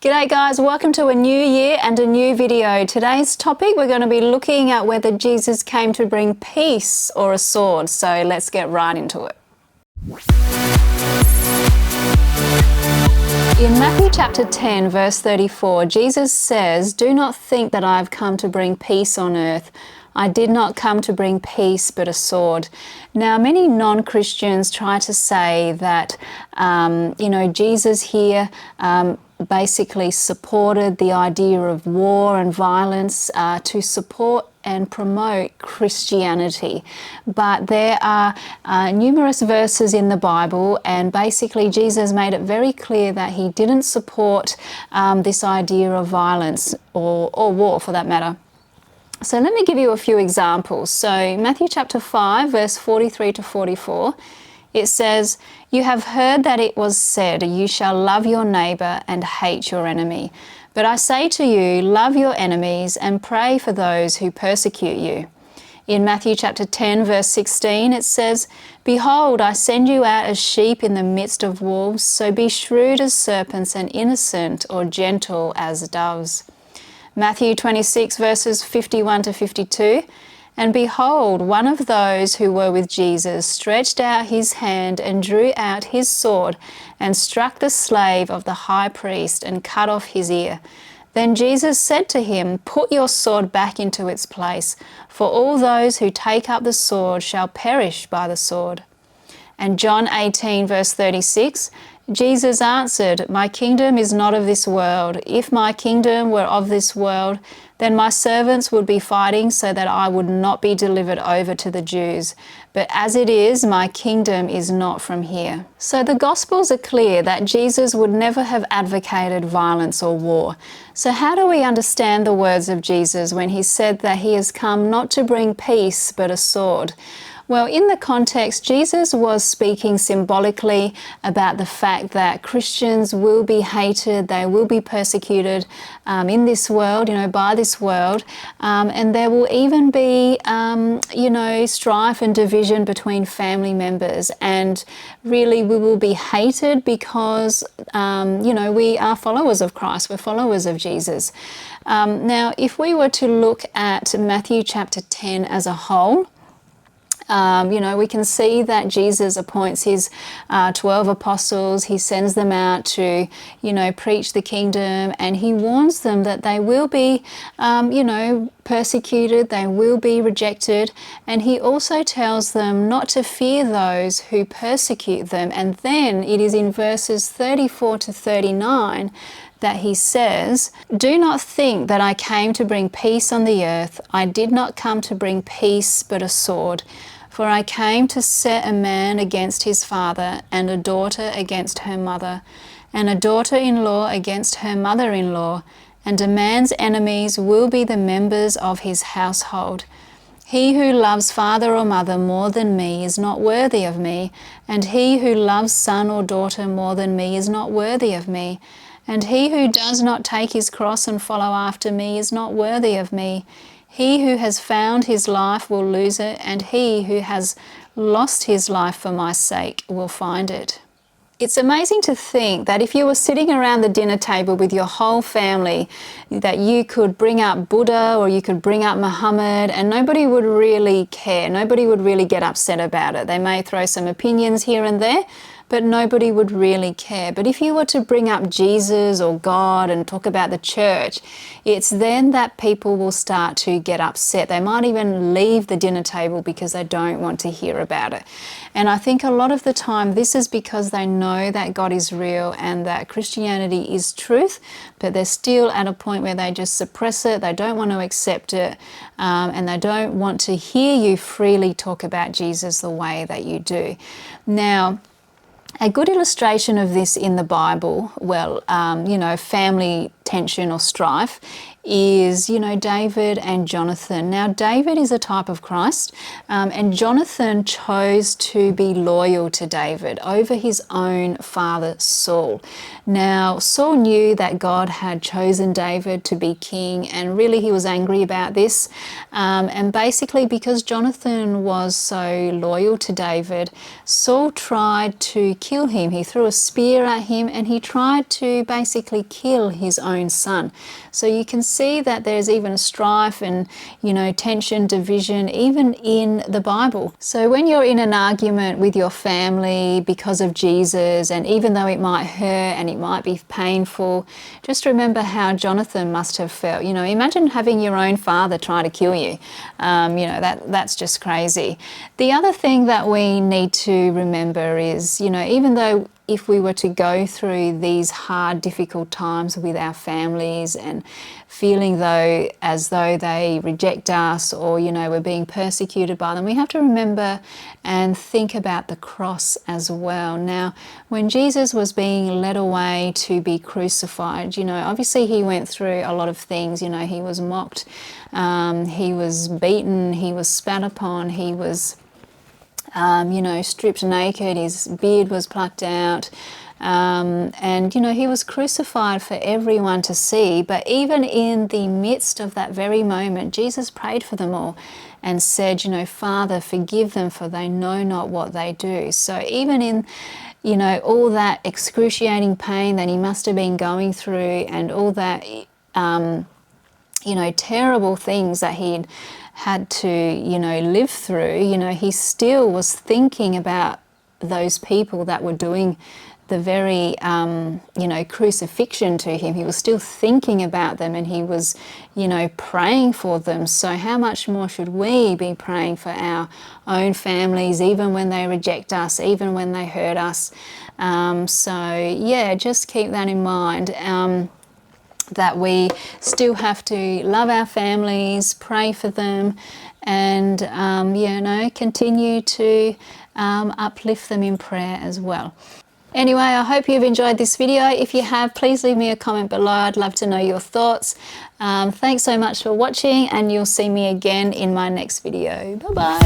G'day guys, welcome to a new year and a new video. Today's topic, we're going to be looking at whether Jesus came to bring peace or a sword. So let's get right into it. In Matthew chapter 10 verse 34, Jesus says, "Do not think that I have come to bring peace on earth. I did not come to bring peace but a sword." Now, many non-Christians try to say that, Jesus here basically supported the idea of war and violence to support and promote Christianity. But there are numerous verses in the Bible, and basically Jesus made it very clear that he didn't support this idea of violence or war for that matter. So let me give you a few examples. So Matthew chapter 5 verse 43 to 44, it says, "You have heard that it was said, 'You shall love your neighbour and hate your enemy.' But I say to you, love your enemies and pray for those who persecute you." In Matthew chapter 10 verse 16, it says, "Behold, I send you out as sheep in the midst of wolves, so be shrewd as serpents and innocent or gentle as doves." Matthew 26 verses 51 to 52, "And behold, one of those who were with Jesus stretched out his hand and drew out his sword and struck the slave of the high priest and cut off his ear. Then Jesus said to him, 'Put your sword back into its place, for all those who take up the sword shall perish by the sword.' And John 18 verse 36, Jesus answered, 'My kingdom is not of this world. If my kingdom were of this world, then my servants would be fighting so that I would not be delivered over to the Jews. But as it is, my kingdom is not from here.'" So the Gospels are clear that Jesus would never have advocated violence or war. So how do we understand the words of Jesus when he said that he has come not to bring peace but a sword? Well, in the context, Jesus was speaking symbolically about the fact that Christians will be hated, they will be persecuted in this world, by this world, and there will even be, strife and division between family members, and really we will be hated because, we are followers of Christ, we're followers of Jesus. Now, if we were to look at Matthew chapter 10 as a whole, we can see that Jesus appoints his 12 apostles. He sends them out to, preach the kingdom, and he warns them that they will be, persecuted, they will be rejected. And he also tells them not to fear those who persecute them. And then it is in verses 34 to 39 that he says, "Do not think that I came to bring peace on the earth. I did not come to bring peace but a sword. For I came to set a man against his father, and a daughter against her mother, and a daughter-in-law against her mother-in-law, and a man's enemies will be the members of his household. He who loves father or mother more than me is not worthy of me, and he who loves son or daughter more than me is not worthy of me. And he who does not take his cross and follow after me is not worthy of me. He who has found his life will lose it, and he who has lost his life for my sake will find it." It's amazing to think that if you were sitting around the dinner table with your whole family, that you could bring up Buddha or you could bring up Muhammad and nobody would really care. Nobody would really get upset about it. They may throw some opinions here and there, but nobody would really care. But if you were to bring up Jesus or God and talk about the church, it's then that people will start to get upset. They might even leave the dinner table because they don't want to hear about it. And I think a lot of the time this is because they know that God is real and that Christianity is truth, but they're still at a point where they just suppress it, they don't want to accept it, and they don't want to hear you freely talk about Jesus the way that you do. Now, a good illustration of this in the Bible, family tension or strife, is, David and Jonathan. Now, David is a type of Christ, and Jonathan chose to be loyal to David over his own father, Saul. Now, Saul knew that God had chosen David to be king, and really he was angry about this. And basically, because Jonathan was so loyal to David, Saul tried to kill him. He threw a spear at him, and he tried to basically kill his own son. So you can see that there's even strife and, tension, division, even in the Bible. So when you're in an argument with your family because of Jesus, and even though it might hurt and it might be painful, just remember how Jonathan must have felt. Imagine having your own father try to kill you. That's just crazy. The other thing that we need to remember is, even though if we were to go through these hard, difficult times with our families and feeling as though they reject us, or, we're being persecuted by them, we have to remember and think about the cross as well. Now, when Jesus was being led away to be crucified, obviously he went through a lot of things. He was mocked, he was beaten, he was spat upon, he was stripped naked, his beard was plucked out, and he was crucified for everyone to see. But even in the midst of that very moment, Jesus prayed for them all and said, Father, forgive them, for they know not what they do. So even in all that excruciating pain that he must have been going through, and all that terrible things that he'd had to, live through, he still was thinking about those people that were doing the very, crucifixion to him. He was still thinking about them, and he was, praying for them. So how much more should we be praying for our own families, even when they reject us, even when they hurt us? Just keep that in mind. That we still have to love our families, pray for them, and continue to uplift them in prayer as well. Anyway, I hope you've enjoyed this video. If you have, please leave me a comment below. I'd love to know your thoughts. Thanks so much for watching, and you'll see me again in my next video. Bye-bye.